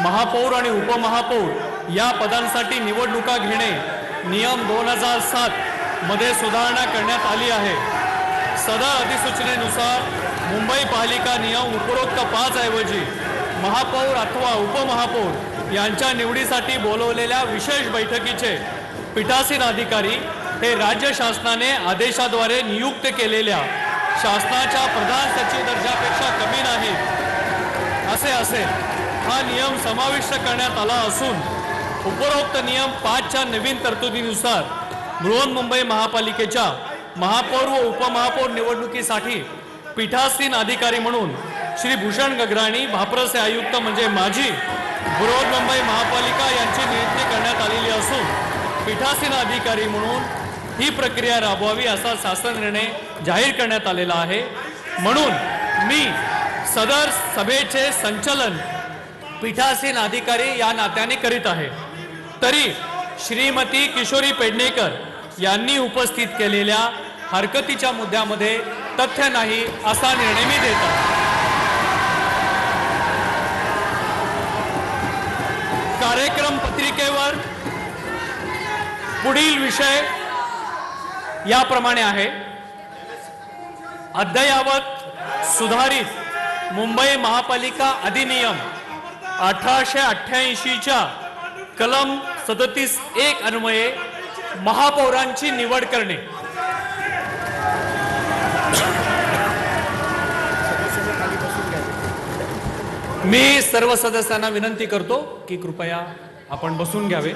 महापौर आणि उपमहापौर या पदांसाठी निवडणुका घेणे नियम 2007 मध्ये सुधारणा करण्यात आली आहे। सदर अधिसूचनेनुसार मुंबई पालिका नियम उपरोक्त 5 ऐवजी महापौर अथवा उपमहापौर यांच्या निवडीसाठी बोलवलेल्या विशेष बैठकीचे पीठासीन अधिकारी हे राज्य शासनाने आदेशाद्वारे नियुक्त केलेल्या शासनाच्या प्रधान सचिव दर्जापेक्षा कमी नाही असे असेल। हा नियम समाविष्ट करण्यात आला असून उपरोक्त नियम 5 च्या नवीन तरतुदीनुसार बृहन्मुंबई महापालिकेच्या महापौर व उपमहापौर निवडणुकीसाठी पीठासीन अधिकारी म्हणून श्री भूषण गगराणी भाप्रसे आयुक्त म्हणजे माजी बृहन्मुंबई महापालिका यांची नियुक्ती करण्यात आलेली असून पीठासीन अधिकारी म्हणून ही प्रक्रिया राबवावी असा शासन निर्णय जाहीर करण्यात आलेला आहे। म्हणून मी सदर सभेचे संचालन पीठासीन अधिकारी या नात्याने करीत आहे। तरी श्रीमती किशोरी पेडणेकर यांनी उपस्थित केलेल्या हरकतीच्या मुद्द्यामध्ये तथ्य नाही असा निर्णय मी देतो। कार्यक्रम पत्रिकेवर पुढील विषय याप्रमाणे आहे। अद्ययावत सुधारित मुंबई महापालिका अधिनियम 1888 च्या कलम 37(1) अन्वये महापौरांची निवड करणे। मी सर्व सदस्यांना विनंती करतो की कृपया आपण बसून घ्यावे।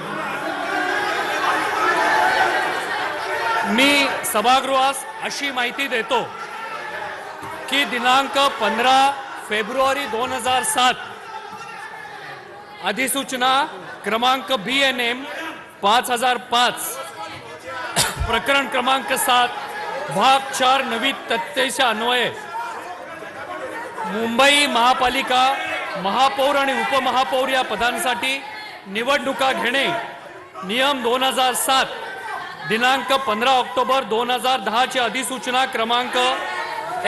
मी सभागृहास अशी माहिती देतो की दिनांक 15 फेब्रुवारी 2007 अधिसूचना क्रमांक BNM 5005 प्रकरण क्रमांक 7 भाग 4 नवी तथ्याच्या अन्वये मुंबई महापालिका महापौर आणि उपमहापौर या पदांसाठी निवडणुका घेणे नियम 2007 दिनांक 15 ऑक्टोबर 2010 ची अधिसूचना क्रमांक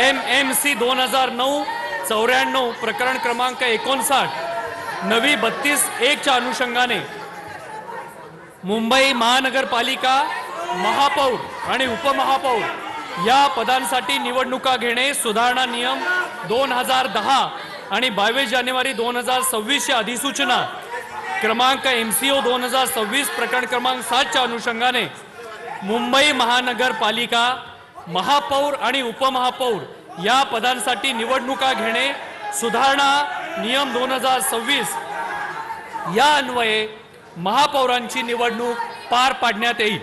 MMC 2009-94 प्रकरण क्रमांक 59 नवी 32(1) च्या अनुषंगाने मुंबई महानगरपालिका महापौर आणि उपमहापौर या पदांसाठी निवडणुका घेणे सुधारणा नियम 2010 आणि 22 जानेवारी 2026 ची अधिसूचना क्रमांक MCO 2026 प्रकरण क्रमांक 7 च्या अनुषंगाने मुंबई महानगरपालिका महापौर आणि उपमहापौर या पदांसाठी निवडणुका घेणे सुधारणा नियम 2026 या अन्वये महापौरांची निवडणूक पार पाडण्यात येईल।